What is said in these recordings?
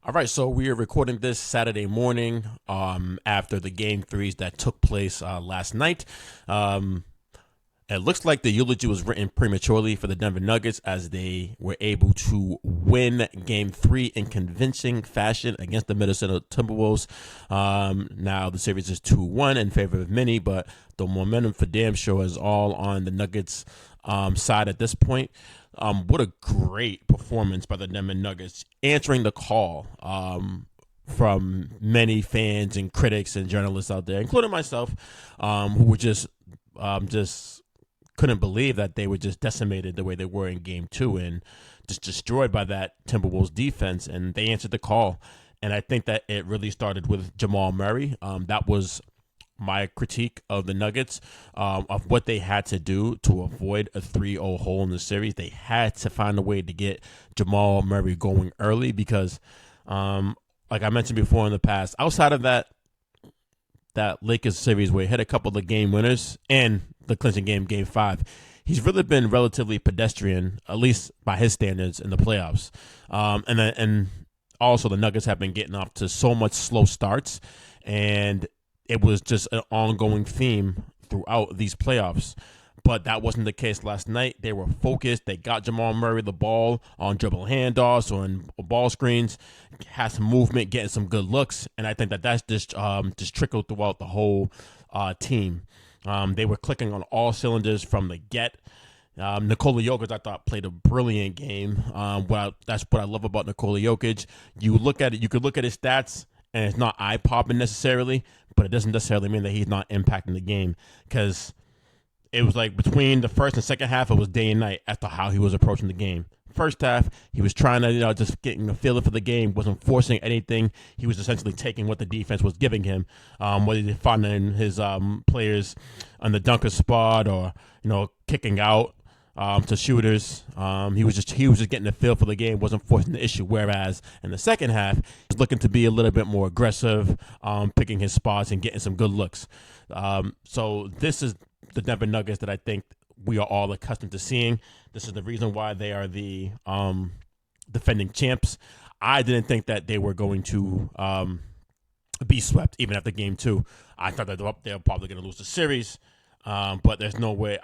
All right, so we are recording this Saturday morning after the game threes that took place last night. Um, it looks like the eulogy was written prematurely for the Denver Nuggets as they were able to win game three in convincing fashion against the Minnesota Timberwolves. Now the series is 2-1 in favor of many, but the momentum for damn sure is all on the Nuggets side at this point. What a great performance by the Denver Nuggets, answering the call from many fans and critics and journalists out there, including myself, who were just couldn't believe that they were just decimated the way they were in game two and just destroyed by that Timberwolves defense. And they answered the call. And I think that it really started with Jamal Murray. That was my critique of the Nuggets, of what they had to do to avoid a 3-0 hole in the series. They had to find a way to get Jamal Murray going early because, like I mentioned before in the past, outside of that Lakers series where he hit a couple of game winners and the clinching game 5, he's really been relatively pedestrian, at least by his standards, in the playoffs. And also the Nuggets have been getting off to so much slow starts, and it was just an ongoing theme throughout these playoffs. But that wasn't the case last night. They were focused. They got Jamal Murray the ball on dribble handoffs or on ball screens, had some movement, getting some good looks. And I think that's just trickled throughout the whole team. They were clicking on all cylinders from the get. Nikola Jokic, I thought, played a brilliant game. That's what I love about Nikola Jokic. You could look at his stats, and it's not eye-popping necessarily, but it doesn't necessarily mean that he's not impacting the game, because it was like between the first and second half, it was day and night as to how he was approaching the game. First half, he was trying to, just getting a feel for the game, wasn't forcing anything. He was essentially taking what the defense was giving him, whether he finding his players on the dunker spot or, kicking out to shooters. He was just getting a feel for the game, wasn't forcing the issue. Whereas in the second half, he was looking to be a little bit more aggressive, picking his spots and getting some good looks. So this is the Denver Nuggets that I think we are all accustomed to seeing. This is the reason why they are the defending champs. I didn't think that they were going to be swept even after game two. I thought that they were probably going to lose the series, but there's no way.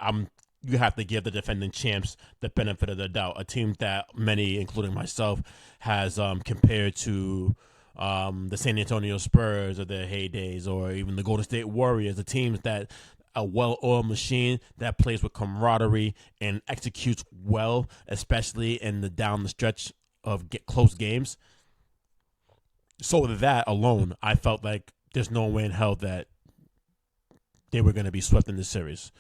You have to give the defending champs the benefit of the doubt. A team that many, including myself, has compared to the San Antonio Spurs of their heydays, or even the Golden State Warriors, the teams that a well-oiled machine that plays with camaraderie and executes well, especially in the down the stretch of close games. So with that alone, I felt like there's no way in hell that they were going to be swept in this series.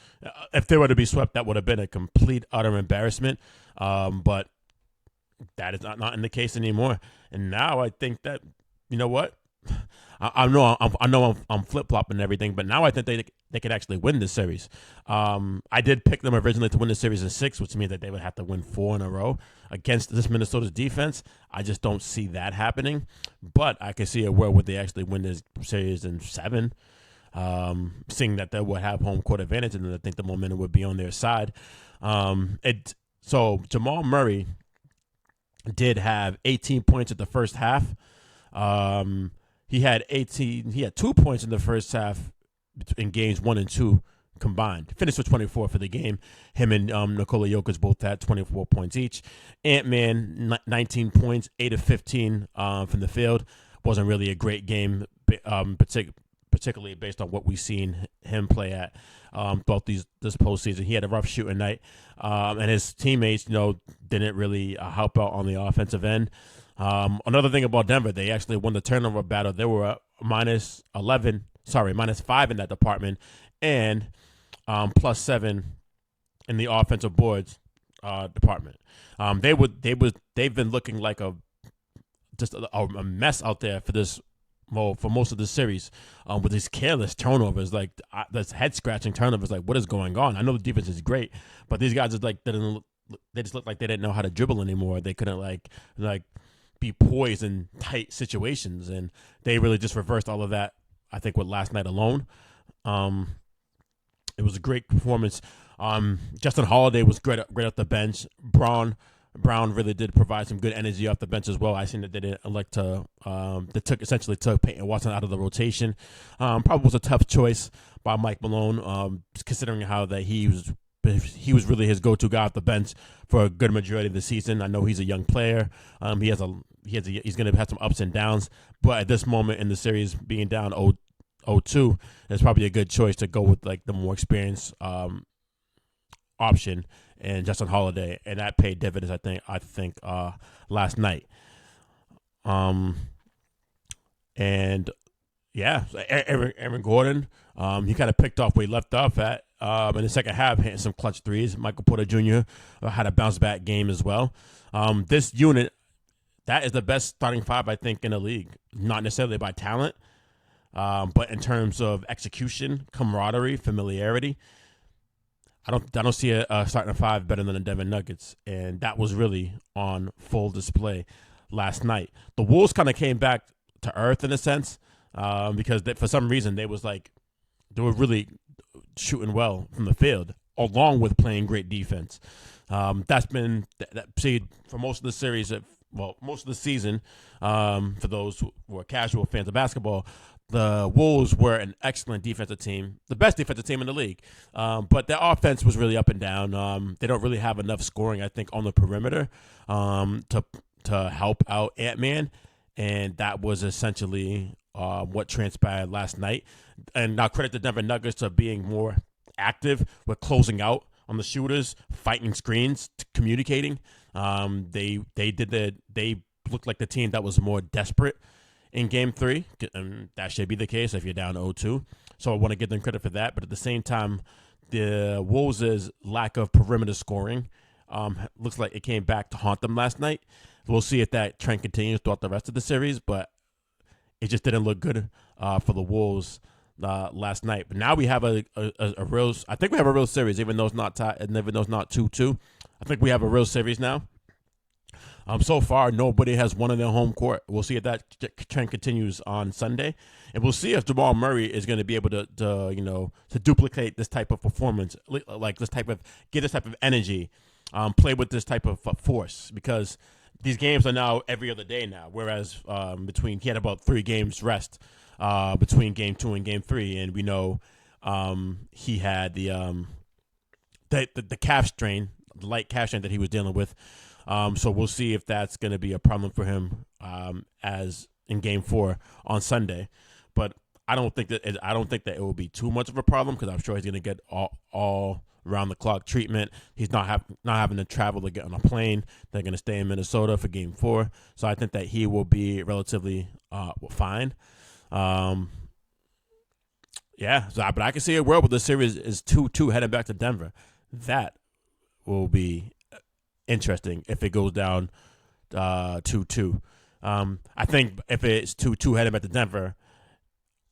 If they were to be swept, that would have been a complete, utter embarrassment. But that is not in the case anymore. And now I think that, you know what? I know I'm flip flopping and everything, but now I think they could actually win this series. I did pick them originally to win the series in 6, which means that they would have to win 4 in a row against this Minnesota's defense. I just don't see that happening, but I can see a world where they actually win this series in 7. Seeing that they would have home court advantage, and I think the momentum would be on their side. So Jamal Murray did have 18 points at the first half. He had 2 points in the first half in games 1 and 2 combined. Finished with 24 for the game. Him and Nikola Jokic both had 24 points each. Ant-Man, 19 points, 8 of 15 from the field. Wasn't really a great game, particularly based on what we've seen him play at throughout this postseason. He had a rough shooting night, and his teammates, didn't really help out on the offensive end. Another thing about Denver, they actually won the turnover battle. They were minus 5 in that department, and plus 7 in the offensive boards department. They've been looking like a mess out there for most of the series, with these careless turnovers, like this head scratching turnovers. Like, what is going on? I know the defense is great, but these guys they just looked like they didn't know how to dribble anymore. They couldn't like be poised in tight situations, and they really just reversed all of that, I think, with last night alone. It was a great performance. Justin Holiday was great off the bench. Braun Brown really did provide some good energy off the bench as well. I seen that they didn't elect to essentially took Peyton Watson out of the rotation. Probably was a tough choice by Mike Malone, considering how that he was really his go-to guy off the bench for a good majority of the season. I know he's a young player. He's going to have some ups and downs, but at this moment in the series, being down 0-2, it's probably a good choice to go with like the more experienced option and Justin Holiday, and that paid dividends. I think last night. And yeah, Aaron Gordon, he kind of picked off where he left off at in the second half, hitting some clutch threes. Michael Porter Jr. Had a bounce back game as well. This unit, that is the best starting five I think in the league. Not necessarily by talent, but in terms of execution, camaraderie, familiarity. I don't see a starting five better than the Denver Nuggets, and that was really on full display last night. The Wolves kind of came back to earth in a sense, because for some reason they were really shooting well from the field, along with playing great defense. That's been for most of the series, most of the season. For those who are casual fans of basketball, the Wolves were an excellent defensive team, the best defensive team in the league. But their offense was really up and down. They don't really have enough scoring, I think, on the perimeter to help out Ant-Man. And that was essentially what transpired last night. And now credit the Denver Nuggets for being more active with closing out on the shooters, fighting screens, communicating. They looked like the team that was more desperate in Game 3, and that should be the case if you're down 0-2. So I want to give them credit for that. But at the same time, the Wolves' lack of perimeter scoring looks like it came back to haunt them last night. We'll see if that trend continues throughout the rest of the series, but it just didn't look good for the Wolves last night. But now we have a real, I think we have a real series, even though it's not tied, and even though it's not 2-2. I think we have a real series now. So far, nobody has won in their home court. We'll see if that trend continues on Sunday, and we'll see if Jamal Murray is going to be able to duplicate this type of performance, like get this type of energy, play with this type of force, because these games are now every other day now. Whereas he had about 3 games rest between Game 2 and Game 3, and we know he had the calf strain, the light calf strain that he was dealing with. So we'll see if that's going to be a problem for him as in Game 4 on Sunday. But I don't think that it will be too much of a problem, because I'm sure he's going to get all around the clock treatment. He's not having to travel to get on a plane. They're going to stay in Minnesota for Game 4, so I think that he will be relatively fine. But I can see a world where the series is 2-2 heading back to Denver. That will be interesting if it goes down 2-2. I think if it's 2-2 heading back to Denver,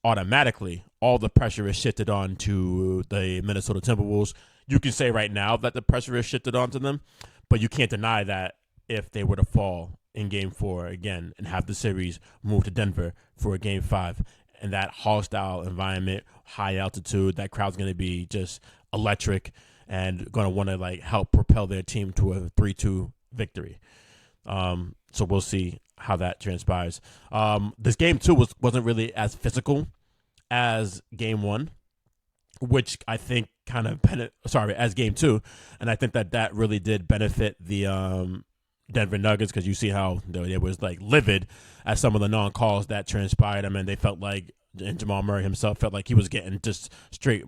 automatically all the pressure is shifted on to the Minnesota Timberwolves. You can say right now that the pressure is shifted onto them, but you can't deny that if they were to fall in Game 4 again and have the series move to Denver for a Game 5, and that hostile environment, high altitude, that crowd's going to be just electric and going to want to help propel their team to a 3-2 victory. So we'll see how that transpires. This Game 2 wasn't really as physical as Game 1, which I think as Game 2, and I think that really did benefit the Denver Nuggets, because you see how they was livid at some of the non-calls that transpired. I mean, they felt like, and Jamal Murray himself felt like he was getting just straight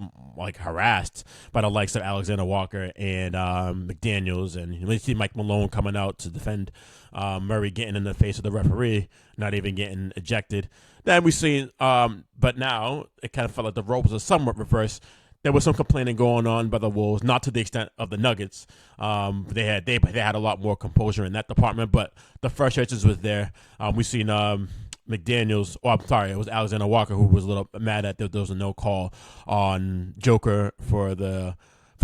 harassed by the likes of Alexander Walker and McDaniels, and you see Mike Malone coming out to defend Murray, getting in the face of the referee, not even getting ejected. Then we see, but now it kind of felt like the roles are somewhat reversed. There was some complaining going on by the Wolves, not to the extent of the Nuggets. They had a lot more composure in that department, but the frustrations was there. We seen McDaniels, it was Alexander Walker who was a little mad at there was a no call on Joker for the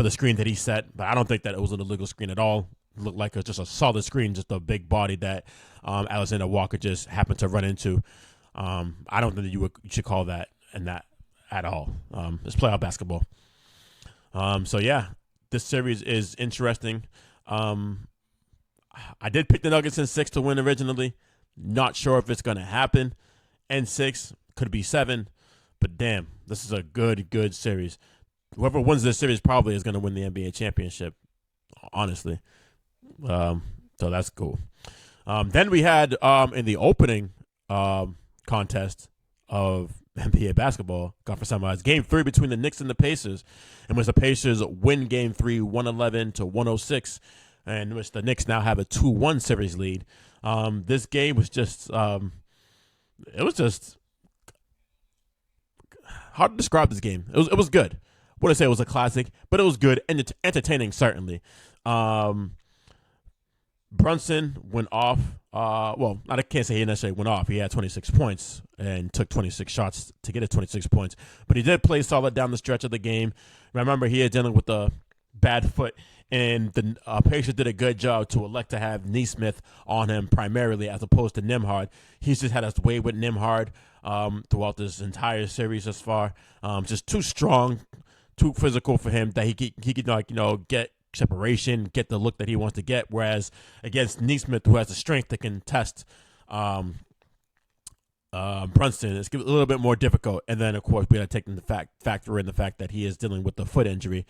screen that he set, but I don't think that it was an illegal screen at all. It looked like it was just a solid screen, just a big body that Alexander Walker just happened to run into. I don't think that you should call that and that at all. It's playoff basketball. This series is interesting. I did pick the Nuggets in 6 to win originally. Not sure if it's going to happen. And 6 could be 7. But damn, this is a good series. Whoever wins this series probably is going to win the NBA championship, honestly. So that's cool. Then we had in the opening contest of NBA basketball conference semis, Game 3 between the Knicks and the Pacers, in which the Pacers win Game 3 111 to 106, and in which the Knicks now have a 2-1 series lead. This game was just it was just hard to describe this game. It was good. Wouldn't say it was a classic, but it was good and entertaining, certainly. Brunson went off. I can't say he necessarily went off. He had 26 points and took 26 shots to get his 26 points. But he did play solid down the stretch of the game. Remember, he had dealing with a bad foot, and the Pacers did a good job to elect to have Nesmith on him primarily as opposed to Nembhard. He's just had his way with Nembhard throughout this entire series thus far. Just too strong, too physical for him that he could get separation, get the look that he wants to get. Whereas against Nesmith, who has the strength to contest Brunson, it's a little bit more difficult. And then, of course, we got to factor in the fact that he is dealing with the foot injury.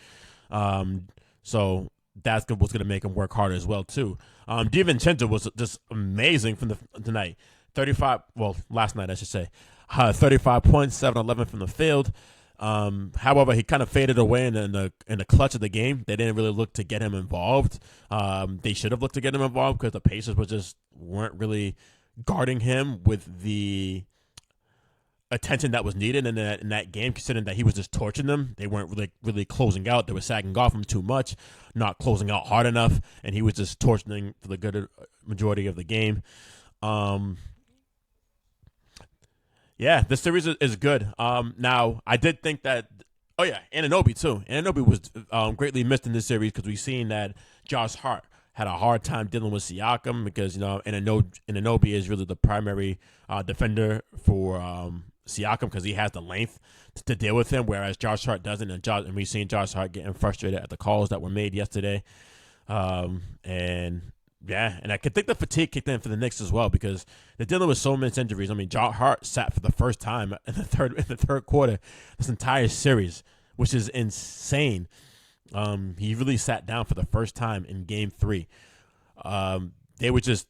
So that's what's going to make him work harder as well, too. DiVincenzo was just amazing from tonight. Last night, I should say. 35 points, 7-11 from the field. However, he kind of faded away in the clutch of the game. They didn't really look to get him involved. They should have looked to get him involved because the Pacers weren't really guarding him with the attention that was needed in that game, considering that he was just torching them. They weren't really closing out. They were sagging off him too much, not closing out hard enough, and he was just torching for the good majority of the game. Yeah, this series is good. Now, I did think that, Anunoby too. Anunoby was greatly missed in this series because we've seen that Josh Hart had a hard time dealing with Siakam because, Anunoby is really the primary defender for Siakam because he has the length to deal with him, whereas Josh Hart doesn't. And we've seen Josh Hart getting frustrated at the calls that were made yesterday. And I could think the fatigue kicked in for the Knicks as well because they're dealing with so many injuries. I mean, Josh Hart sat for the first time in the third quarter this entire series, which is insane. He really sat down for the first time in Game 3. They just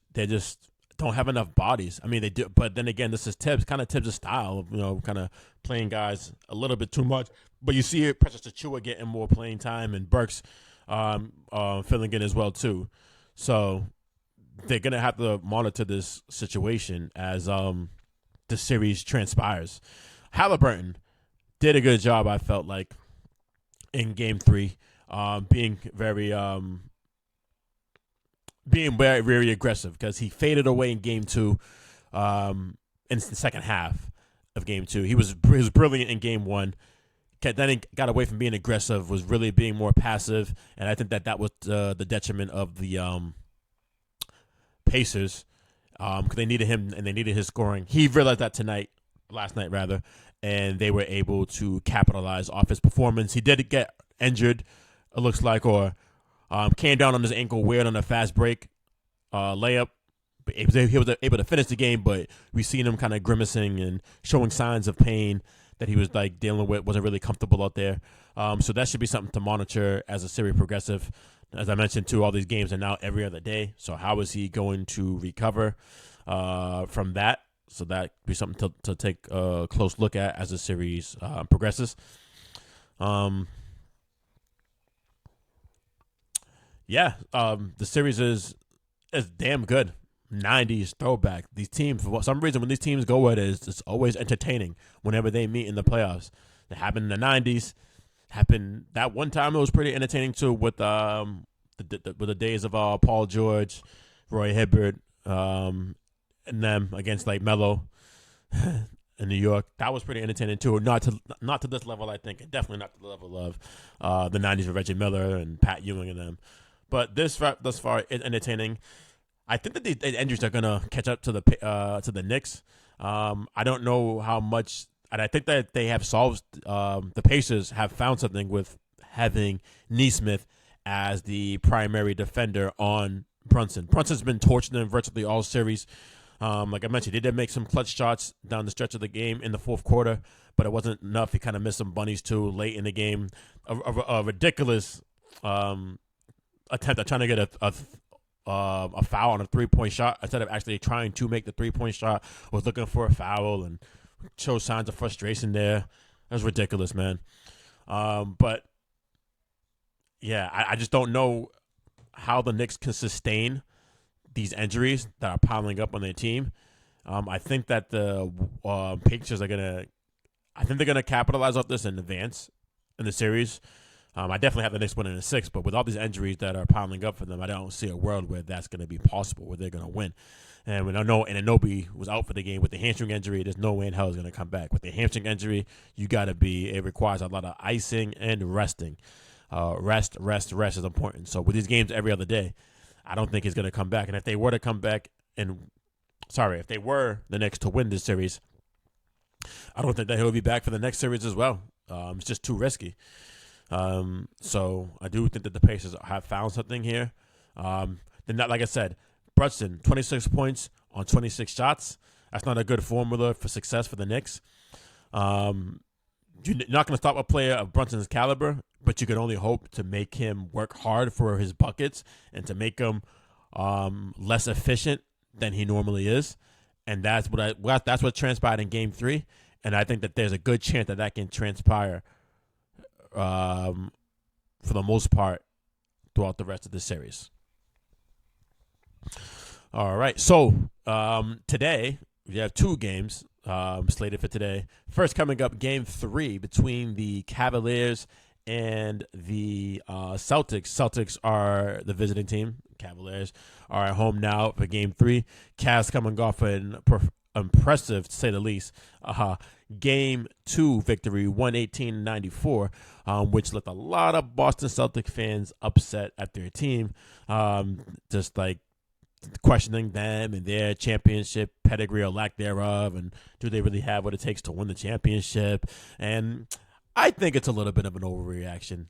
don't have enough bodies. I mean, they do, but then again, this is Tibbs' style of kind of playing guys a little bit too much. But you see Precious Achiuwa getting more playing time and Burks filling in as well too. So they're going to have to monitor this situation as the series transpires. Halliburton did a good job, I felt like, in Game 3, being very, very aggressive because he faded away in Game 2 in the second half of Game 2. He was brilliant in Game 1. Then he got away from being aggressive, was really being more passive, and I think that was the detriment of the Pacers because they needed him and they needed his scoring. He realized that last night, and they were able to capitalize off his performance. He did get injured, it looks like, or came down on his ankle weird on a fast break layup. He was able to finish the game, but we seen him kind of grimacing and showing signs of pain that he was dealing with, wasn't really comfortable out there. So that should be something to monitor as the series progressive. As I mentioned, too, all these games are now every other day. So how is he going to recover from that? So that would be something to take a close look at as the series progresses. The series is damn good. 90s throwback. These teams, for some reason, when these teams go at it, it's always entertaining whenever they meet in the playoffs. It happened in the 90s. Happened that one time. It was pretty entertaining too with the days of Paul George, Roy Hibbert, and them against Melo in New York. That was pretty entertaining too. Not to this level, I think, and definitely not to the level of the 90s with Reggie Miller and Pat Ewing and them. But thus far is entertaining. I think that the injuries are gonna catch up to the Knicks. I don't know how much, and I think that they have solved. The Pacers have found something with having Nesmith as the primary defender on Brunson. Brunson's been torching them virtually all series. Like I mentioned, he did make some clutch shots down the stretch of the game in the fourth quarter, but it wasn't enough. He kind of missed some bunnies too late in the game. A ridiculous attempt at trying to get a foul on a 3-point shot instead of actually trying to make the 3-point shot. Was looking for a foul and showed signs of frustration there. That was ridiculous, man. But yeah, I just don't know how the Knicks can sustain these injuries that are piling up on their team. I think that the Pacers are gonna. I think they're gonna capitalize off this in advance in the series. I definitely have the Knicks winning in 6, but with all these injuries that are piling up for them, I don't see a world where that's going to be possible, where they're going to win. And when I know Anunoby was out for the game with the hamstring injury, there's no way in hell he's going to come back. With the hamstring injury, you got to be. It requires a lot of icing and resting. Rest is important. So with these games every other day, I don't think he's going to come back. And if they were to come back if they were the Knicks to win this series, I don't think that he'll be back for the next series as well. It's just too risky. So I do think that the Pacers have found something here. Then, like I said, Brunson, 26 points on 26 shots. That's not a good formula for success for the Knicks. You're not going to stop a player of Brunson's caliber, but you can only hope to make him work hard for his buckets and to make him less efficient than he normally is. And that's what transpired in Game 3. And I think that there's a good chance that can transpire for the most part throughout the rest of the series. All right. So today we have 2 games slated for today. First, coming up, Game 3 between the Cavaliers and the Celtics. Celtics are the visiting team. Cavaliers are at home now for Game 3. Cavs coming off an impressive, to say the least, Game 2 victory, 118-94, which left a lot of Boston Celtic fans upset at their team, just like questioning them and their championship pedigree or lack thereof, and do they really have what it takes to win the championship? And I think it's a little bit of an overreaction.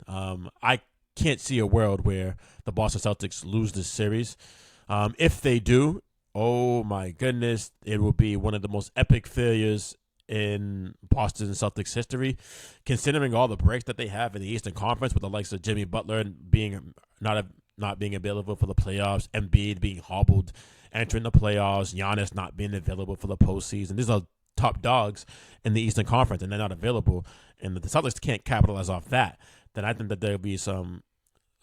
I can't see a world where the Boston Celtics lose this series. If they do, oh my goodness, it will be one of the most epic failures in Boston Celtics history, considering all the breaks that they have in the Eastern Conference with the likes of Jimmy Butler being not being available for the playoffs, Embiid being hobbled entering the playoffs, Giannis not being available for the postseason. These are top dogs in the Eastern Conference, and they're not available, and the Celtics can't capitalize off that. Then I think that there'll be some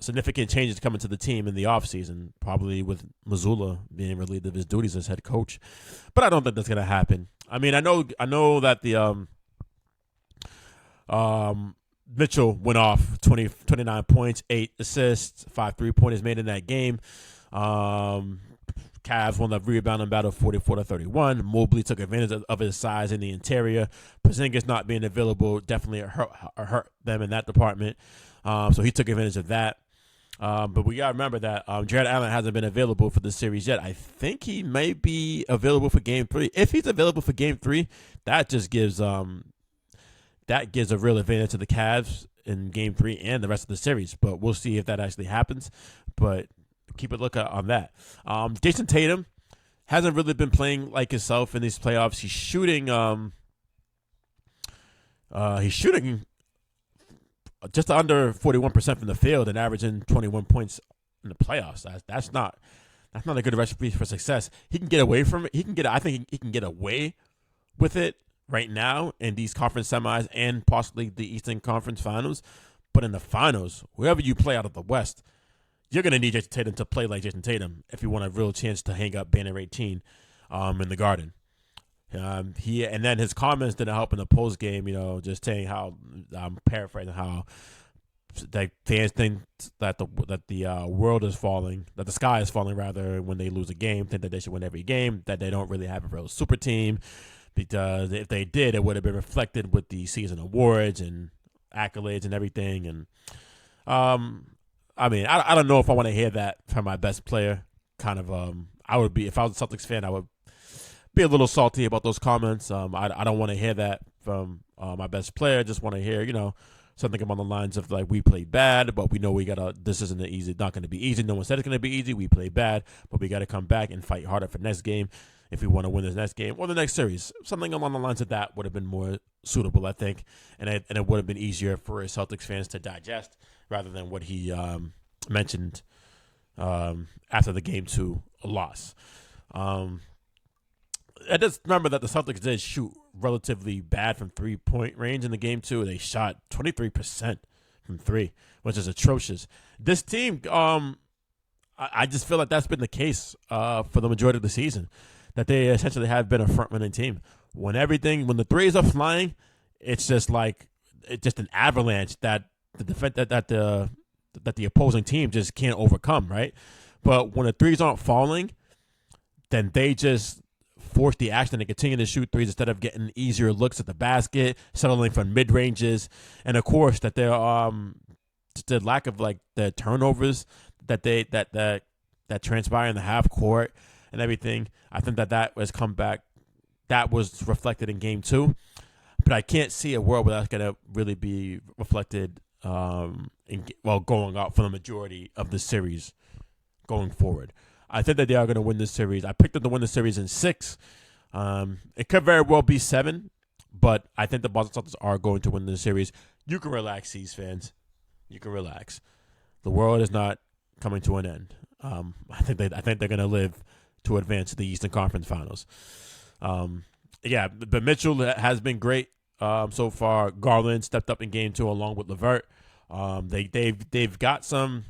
significant changes coming to the team in the offseason, probably with Mazzulla being relieved of his duties as head coach. But I don't think that's going to happen. I mean, I know that the Mitchell went off 29 points, 8 assists, 5 3-pointers made in that game. Cavs won the rebounding battle 44-31. Mobley took advantage of his size in the interior. Porzingis not being available definitely hurt them in that department. So he took advantage of that. But we got to remember that Jared Allen hasn't been available for the series yet. I think he may be available for Game 3. If he's available for Game 3, that just gives a real advantage to the Cavs in Game 3 and the rest of the series. But we'll see if that actually happens. But keep a lookout on that. Jason Tatum hasn't really been playing like himself in these playoffs. He's shooting just under 41% from the field and averaging 21 points in the playoffs. That's not a good recipe for success. He can get away from it. I think he can get away with it right now in these conference semis and possibly the Eastern Conference Finals. But in the finals, whoever you play out of the West, you're going to need Jason Tatum to play like Jason Tatum if you want a real chance to hang up banner 18 in the Garden. And then his comments didn't help in the post game, just saying how I'm paraphrasing how that fans think that the world is falling, that the sky is falling rather when they lose a game, think that they should win every game, that they don't really have a real super team, because if they did, it would have been reflected with the season awards and accolades and everything. And I mean, I don't know if I want to hear that from my best player. Kind of, I would be, if I was a Celtics fan, I would be a little salty about those comments. I don't want to hear that from my best player. I just want to hear, something along the lines of like, we played bad, but we know this isn't not going to be easy. No one said it's going to be easy. We played bad, but we got to come back and fight harder for next game if we want to win this next game or the next series. Something along the lines of that would have been more suitable, I think, and it would have been easier for Celtics fans to digest rather than what he mentioned after the Game 2 loss. I just remember that the Celtics did shoot relatively bad from 3-point range in the Game 2. They shot 23% from 3, which is atrocious. This team, I just feel like that's been the case for the majority of the season, that they essentially have been a front-running team. When the threes are flying, it's just an avalanche that the opposing team just can't overcome, right? But when the threes aren't falling, then they just force the action and continue to shoot threes instead of getting easier looks at the basket, settling for mid ranges, and of course that their the lack of the turnovers that transpire in the half court and everything. I think that has come back. That was reflected in Game 2, but I can't see a world where that's going to really be reflected going out for the majority of the series going forward. I think that they are going to win this series. I picked them to win the series in 6. It could very well be 7, but I think the Boston Celtics are going to win the series. You can relax, C's fans. You can relax. The world is not coming to an end. I think they're going to live to advance to the Eastern Conference Finals. But Mitchell has been great so far. Garland stepped up in Game 2 along with LeVert. They've got some.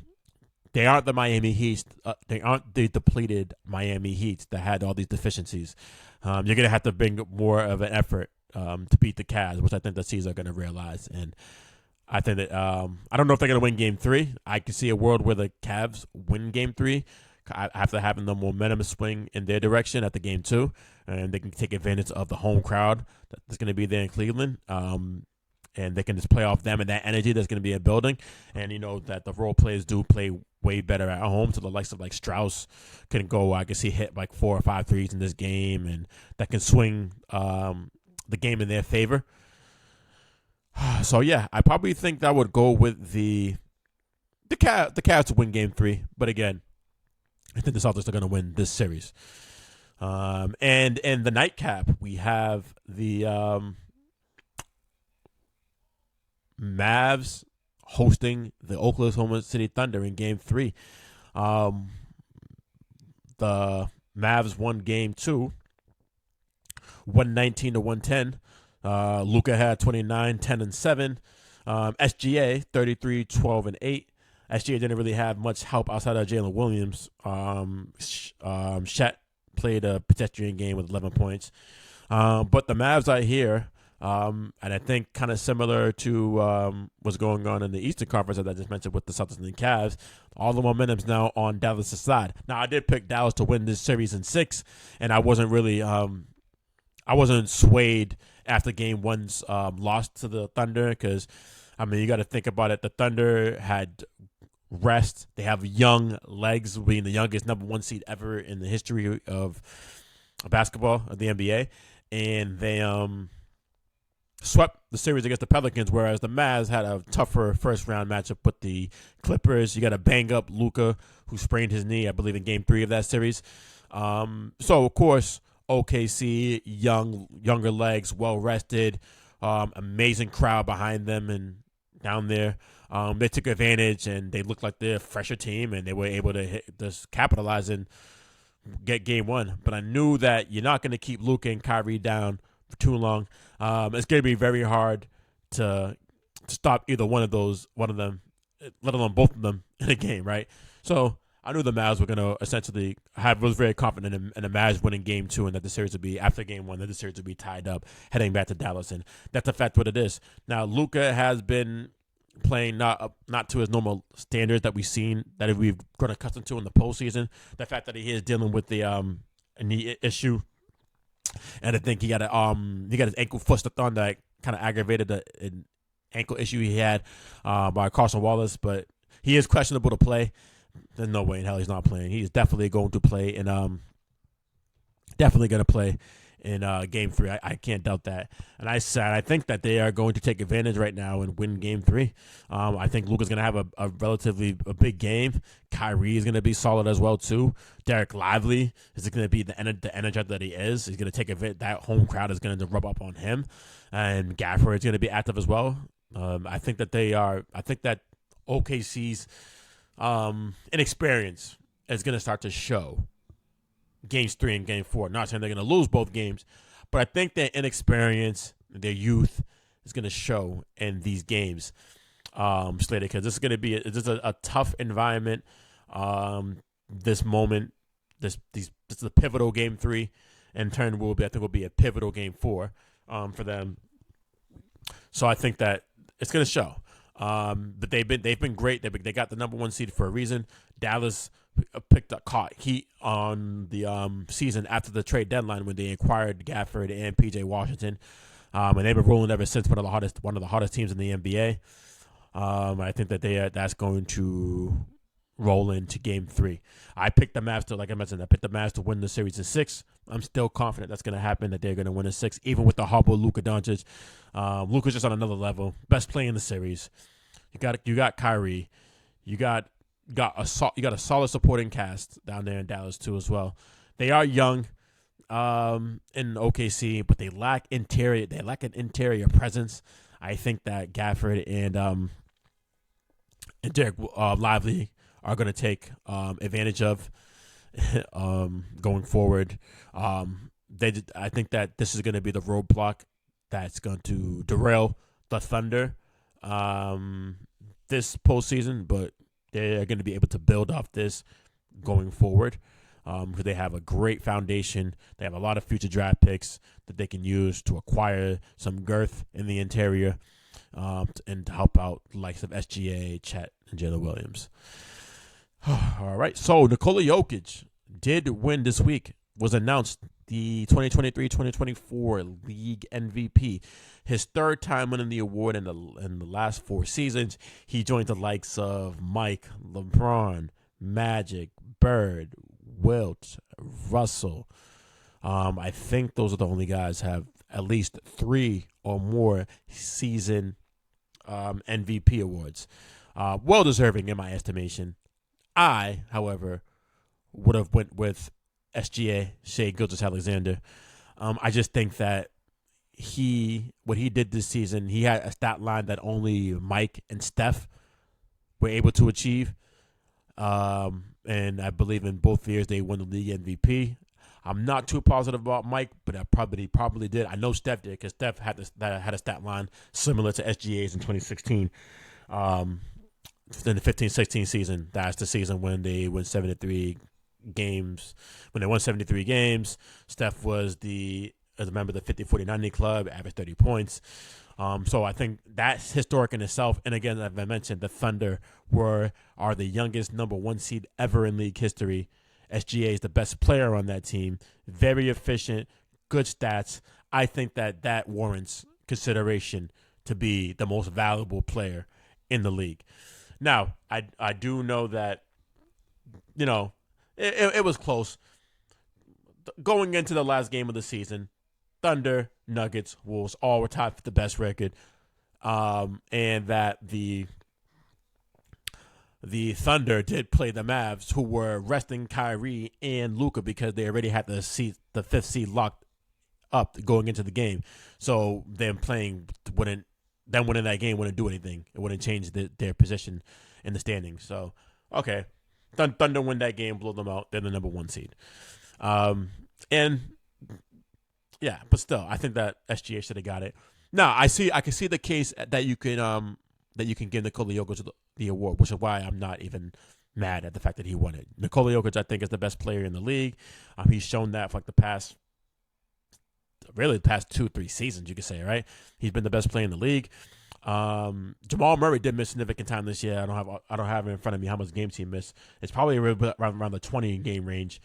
They aren't the Miami Heat. They aren't the depleted Miami Heat that had all these deficiencies. You're going to have to bring more of an effort to beat the Cavs, which I think the C's are going to realize. And I think that I don't know if they're going to win Game 3. I can see a world where the Cavs win Game 3 after having the momentum swing in their direction at the Game 2, and they can take advantage of the home crowd that's going to be there in Cleveland. And they can just play off them and that energy that's going to be a building. And you know that the role players do play way better at home. So the likes of Strauss can go, I can see, hit 4 or 5 threes in this game, and that can swing the game in their favor. So yeah, I probably think that would go with the Cavs to win Game 3. But again, I think the Celtics are going to win this series. And in the nightcap, we have the Mavs hosting the Oklahoma City Thunder in Game 3. The Mavs won Game 2, 119-110. Luka had 29, 10, and 7. SGA 33, 12, and 8. SGA didn't really have much help outside of Jalen Williams. Shet played a pedestrian game with 11 points. But the Mavs are here. And I think kind of similar to what's going on in the Eastern Conference, as I just mentioned with the Celtics and the Cavs, all the momentum's now on Dallas' side. Now, I did pick Dallas to win this series in 6, and I wasn't really I wasn't swayed after Game 1's loss to the Thunder because, you got to think about it. The Thunder had rest. They have young legs, being the youngest number 1 seed ever in the history of basketball, of the NBA, and they swept the series against the Pelicans, whereas the Mavs had a tougher first-round matchup with the Clippers. You got a bang-up Luka, who sprained his knee, I believe, in Game 3 of that series. So, of course, OKC, younger legs, well-rested, amazing crowd behind them and down there. They took advantage, and they looked like they're a fresher team, and they were able to capitalize and get Game 1. But I knew that you're not going to keep Luka and Kyrie down for too long. It's going to be very hard to stop either one of them, let alone both of them in a game, right? So I knew the Mavs were going to essentially was very confident in the Mavs winning Game 2, and that the series would be, after Game 1, that the series would be tied up heading back to Dallas, and that's in fact what it is. Now, Luka has been playing not to his normal standards that we've grown accustomed to in the postseason. The fact that he is dealing with the knee issue. And I think he got his ankle foot stepped on that kind of aggravated an ankle issue he had by Carson Wallace. But he is questionable to play. There's no way in hell he's not playing. He is definitely going to play, and definitely going to play in Game 3. I can't doubt that. And I think that they are going to take advantage right now and win Game 3. I think Luka's going to have a relatively big game. Kyrie is going to be solid as well, too. Derek Lively is going to be the energy that he is. He's going to take advantage. That home crowd is going to rub up on him. And Gafford is going to be active as well. I think that OKC's inexperience is going to start to show Games 3 and Game 4. Not saying they're going to lose both games, but I think their inexperience, their youth is going to show in these games slated, because this is going to be a tough environment. This moment, this is a pivotal Game 3, and turn will be a pivotal Game 4 for them. So I think that it's going to show. But they've been great. They got the number 1 seed for a reason. Dallas caught heat on the season after the trade deadline when they acquired Gafford and PJ Washington, and they've been rolling ever since. One of the hottest teams in the NBA. I think that that's going to roll into Game 3. I picked the Mavs like I mentioned. I picked the Mavs to win the series in 6. I'm still confident that's going to happen. That they're going to win in 6, even with the horrible Luka Doncic. Luka's just on another level. Best player in the series. You got Kyrie. You got a solid supporting cast down there in Dallas too as well. They are young in OKC, but they lack interior. They lack an interior presence. I think that Gafford and Derek Lively are going to take advantage of going forward. I think that this is going to be the roadblock that's going to derail the Thunder this postseason, but they're going to be able to build off this going forward because they have a great foundation. They have a lot of future draft picks that they can use to acquire some girth in the interior and to help out the likes of SGA, Chet, and Jalen Williams. All right, so Nikola Jokic did win this week, was announced the 2023-2024 league MVP. His third time winning the award in the last 4 seasons. He joined the likes of Mike, LeBron, Magic, Bird, Wilt, Russell. I think those are the only guys have at least 3 or more season MVP awards. Well deserving in my estimation. I, however, would have went with SGA, Shai Gilgeous-Alexander. I just think that what he did this season, he had a stat line that only Mike and Steph were able to achieve. And I believe in both years they won the league MVP. I'm not too positive about Mike, but he probably did. I know Steph did because Steph had a stat line similar to SGA's in 2016. In the 15-16 season, that's the season when they won 73 games. When they won 73 games, Steph was as a member of the 50-40-90 club, averaged 30 points. So I think that's historic in itself. And again, as I mentioned, the Thunder are the youngest number 1 seed ever in league history. SGA is the best player on that team. Very efficient, good stats. I think that warrants consideration to be the most valuable player in the league. Now, I do know that, it was close. Going into the last game of the season, Thunder, Nuggets, Wolves all were tied for the best record, and that the Thunder did play the Mavs, who were resting Kyrie and Luka because they already had the 5th seed locked up going into the game. So them winning that game wouldn't do anything. It wouldn't change their position in the standings. So, okay, Thunder win that game, blow them out. They're the number 1 seed. And yeah, but still, I think that SGA should have got it. Now, I can see the case that you can give Nikola Jokic the award, which is why I'm not even mad at the fact that he won it. Nikola Jokic, I think, is the best player in the league. He's shown that for like the past 2-3 seasons, you could say, right? He's been the best player in the league. Jamal Murray did miss significant time this year. I don't have it in front of me how much games he missed. It's probably around the 20 game range.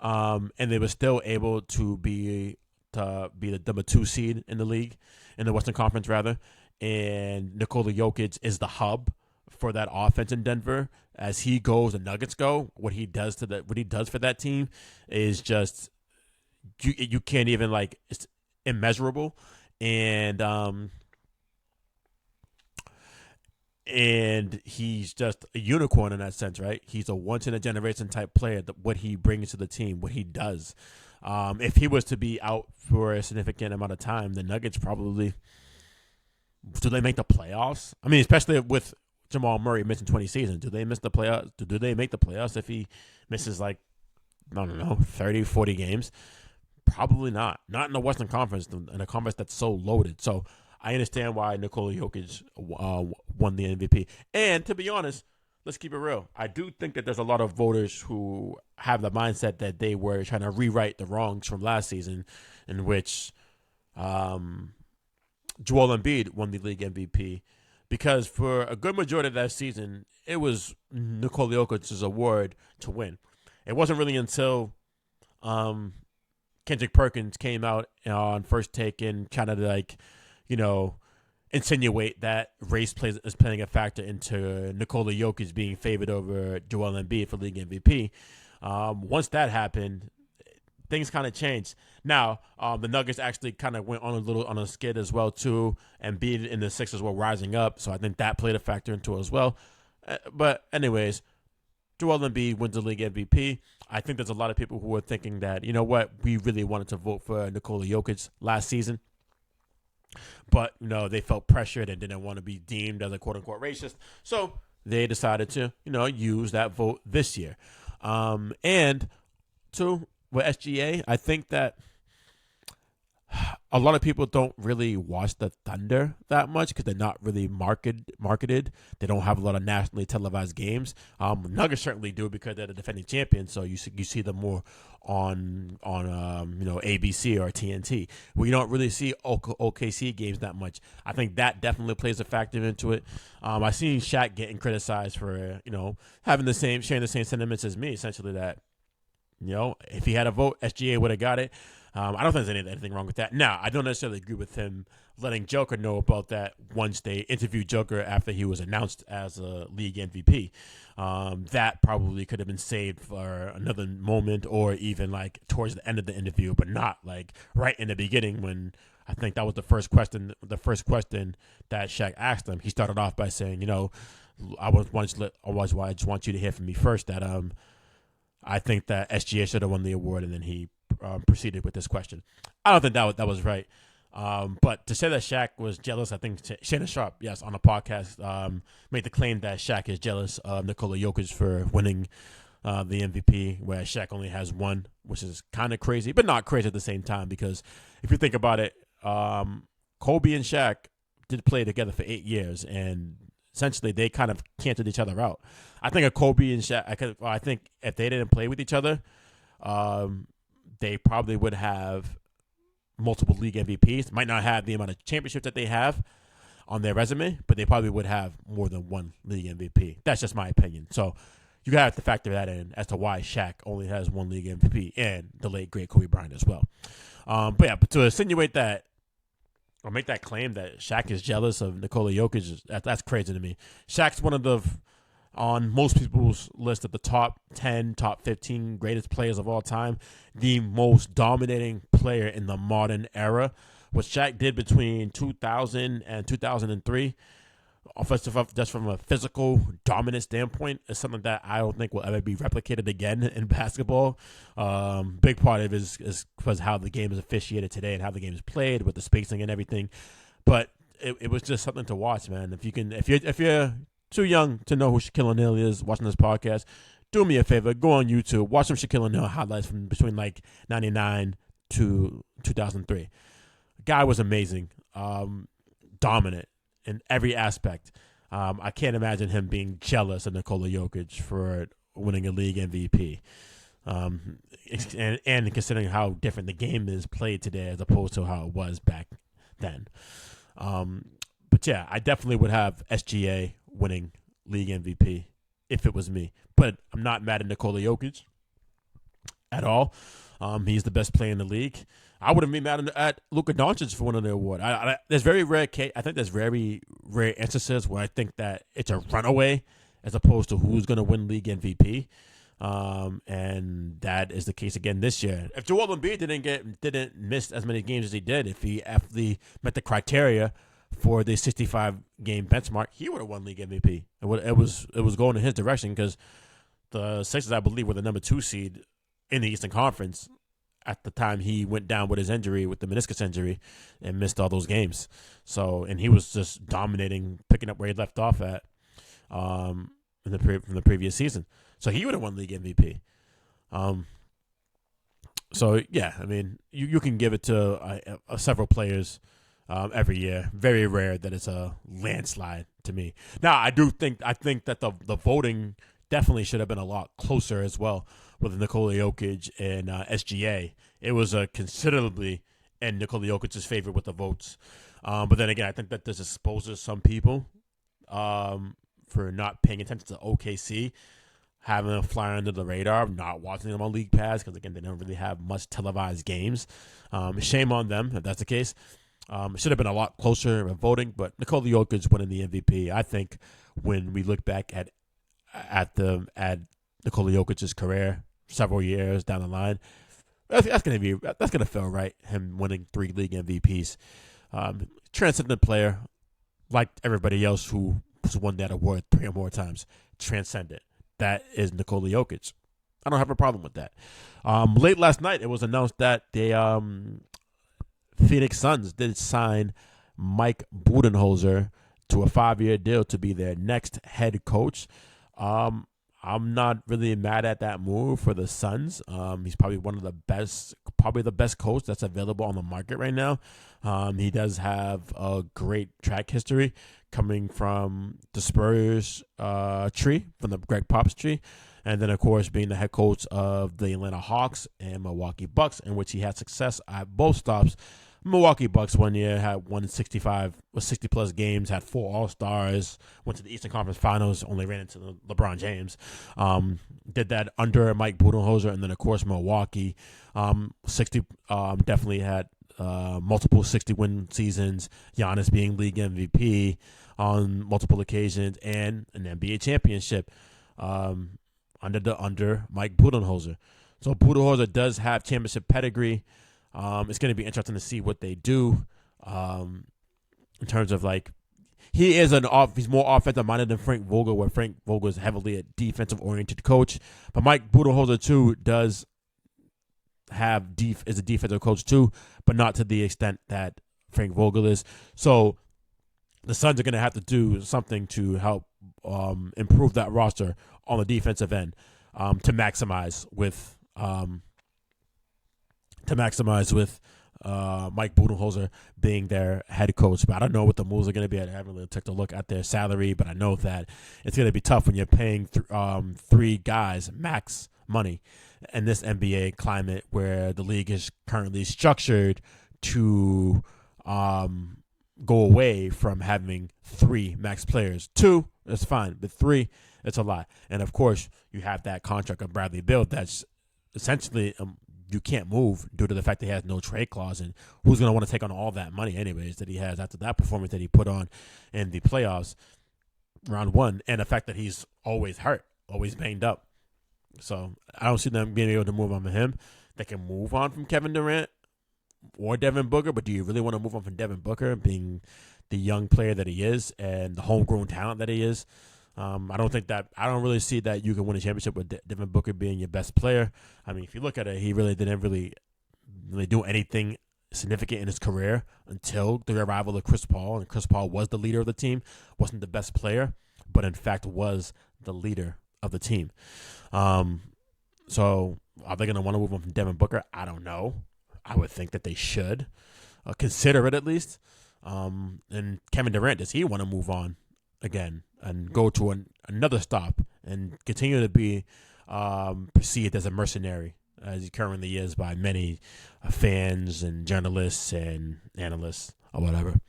And they were still able to be the number 2 seed in the league, in the Western Conference rather. And Nikola Jokic is the hub for that offense in Denver. As he goes, the Nuggets go. What he does for that team is just you can't even like it's immeasurable, and he's just a unicorn in that sense, right? He's a once in a generation type player. What he brings to the team, what he does. If he was to be out for a significant amount of time, the Nuggets probably do they make the playoffs? I mean, especially with Jamal Murray missing 20 seasons, do they miss the playoffs? Do they make the playoffs if he misses like I don't know 30, 40 games? Probably not. Not in the Western Conference, in a conference that's so loaded. So I understand why Nikola Jokic won the MVP. And to be honest, let's keep it real. I do think that there's a lot of voters who have the mindset that they were trying to rewrite the wrongs from last season, in which Joel Embiid won the league MVP. Because for a good majority of that season, it was Nikola Jokic's award to win. It wasn't really until Kendrick Perkins came out on First Take and kind of like, insinuate that race is playing a factor into Nikola Jokic being favored over Joel Embiid for league MVP. Once that happened, things kind of changed. Now, the Nuggets actually kind of went on a skid as well too, and Embiid and the Sixers were rising up, so I think that played a factor into it as well. But anyways, Joel Embiid wins the league MVP. I think there's a lot of people who are thinking that, you know what, we really wanted to vote for Nikola Jokic last season, but they felt pressured and didn't want to be deemed as a quote unquote racist, so they decided to use that vote this year. And to with SGA, I think that a lot of people don't really watch the Thunder that much because they're not really marketed. They don't have a lot of nationally televised games. Nuggets certainly do because they're the defending champions, so you see them more on ABC or TNT. We don't really see OKC games that much. I think that definitely plays a factor into it. I've seen Shaq getting criticized for sharing the same sentiments as me, essentially that if he had a vote, SGA would have got it. I don't think there's anything wrong with that. Now, I don't necessarily agree with him letting Joker know about that once they interviewed Joker after he was announced as a league MVP. That probably could have been saved for another moment or even like towards the end of the interview, but not like right in the beginning when I think that was the first question that Shaq asked him. He started off by saying, I just want you to hear from me first that I think that SGA should have won the award, and then he proceeded with this question. I don't think that was right. But to say that Shaq was jealous, I think Shannon Sharp, yes, on a podcast, made the claim that Shaq is jealous of Nikola Jokic for winning the MVP, where Shaq only has one, which is kind of crazy, but not crazy at the same time, because if you think about it, Kobe and Shaq did play together for 8 years, and essentially they kind of canceled each other out. I think Kobe and Shaq, I think if they didn't play with each other, they probably would have multiple league MVPs. Might not have the amount of championships that they have on their resume, but they probably would have more than one league MVP. That's just my opinion. So you have to factor that in as to why Shaq only has one league MVP and the late, great Kobe Bryant as well. But to insinuate that or make that claim that Shaq is jealous of Nikola Jokic, that's crazy to me. Shaq's one of the, on most people's list of the top 10, top 15 greatest players of all time, the most dominating player in the modern era. What Shaq did between 2000 and 2003, just from a physical dominant standpoint, is something that I don't think will ever be replicated again in basketball. Big part of it is because how the game is officiated today and how the game is played with the spacing and everything. But it was just something to watch, man. If you're too young to know who Shaquille O'Neal is watching this podcast, do me a favor, go on YouTube, watch some Shaquille O'Neal highlights from between like 99 to 2003. Guy was amazing, dominant in every aspect. I can't imagine him being jealous of Nikola Jokic for winning a league MVP. And considering how different the game is played today as opposed to how it was back then. But yeah, I definitely would have SGA winning league MVP if it was me. But I'm not mad at Nikola Jokic at all. He's the best player in the league. I wouldn't be mad at Luka Doncic for winning the award. There's very rare case. I think there's very rare instances where I think that it's a runaway as opposed to who's going to win league MVP. And that is the case again this year. If Joel Embiid didn't miss as many games as he did, if he actually met the criteria for the 65 game benchmark, he would have won league MVP. It was going in his direction because the Sixers, I believe, were the number 2 seed in the Eastern Conference at the time he went down with his injury, with the meniscus injury, and missed all those games. So, and he was just dominating, picking up where he left off at from the previous season. So he would have won league MVP. So yeah, I mean, you can give it to several players every year. Very rare that it's a landslide to me. Now, I think that the voting definitely should have been a lot closer as well with Nikola Jokic and SGA. It was considerably in Nikola Jokic's favor with the votes. But then again, I think that this exposes some people for not paying attention to OKC, having a fly under the radar, not watching them on League Pass because, again, they don't really have much televised games. Shame on them if that's the case. It should have been a lot closer in voting, but Nikola Jokic winning the MVP. I think when we look back at Nikola Jokic's career several years down the line, that's gonna feel right. Him winning 3 league MVPs, transcendent player, like everybody else who has won that award 3 or more times. Transcendent. That is Nikola Jokic. I don't have a problem with that. Late last night, it was announced that the Phoenix Suns did sign Mike Budenholzer to a 5-year deal to be their next head coach. I'm not really mad at that move for the Suns. He's probably the best coach that's available on the market right now. He does have a great track history coming from the Spurs tree, from the Greg Popovich tree, and then, of course, being the head coach of the Atlanta Hawks and Milwaukee Bucks, in which he had success at both stops. Milwaukee Bucks one year had won 60-plus games, had 4 All-Stars, went to the Eastern Conference Finals, only ran into LeBron James. Did that under Mike Budenholzer, and then, of course, Milwaukee. Definitely had multiple 60-win seasons, Giannis being league MVP on multiple occasions, and an NBA championship under Mike Budenholzer. So Budenholzer does have championship pedigree. It's going to be interesting to see what they do in terms of, like, he's more offensive minded than Frank Vogel, where Frank Vogel is heavily a defensive oriented coach. But Mike Budenholzer too is a defensive coach too, but not to the extent that Frank Vogel is. So the Suns are going to have to do something to help improve that roster on the defensive end to maximize with Mike Budenholzer being their head coach. But I don't know what the moves are going to be. I haven't really taken a look at their salary, but I know that it's going to be tough when you're paying 3 guys max money in this NBA climate where the league is currently structured to go away from having 3 max players. 2, that's fine, but 3, it's a lot. And, of course, you have that contract of Bradley Beal that's essentially you can't move due to the fact that he has no trade clause, and who's going to want to take on all that money anyways that he has after that performance that he put on in the playoffs round 1, and the fact that he's always hurt, always banged up. So I don't see them being able to move on from him. They can move on from Kevin Durant or Devin Booker, but do you really want to move on from Devin Booker being the young player that he is and the homegrown talent that he is? I don't really see that you can win a championship with Devin Booker being your best player. I mean, if you look at it, he really didn't really do anything significant in his career until the arrival of Chris Paul. And Chris Paul was the leader of the team, wasn't the best player, but in fact was the leader of the team. So are they going to want to move on from Devin Booker? I don't know. I would think that they should consider it at least. And Kevin Durant, does he want to move on again and go to another stop and continue to be perceived as a mercenary, as he currently is by many fans and journalists and analysts or whatever?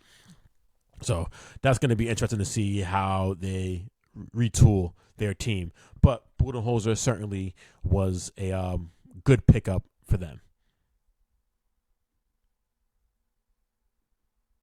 So that's going to be interesting to see how they retool their team. But Budenholzer certainly was a good pickup for them.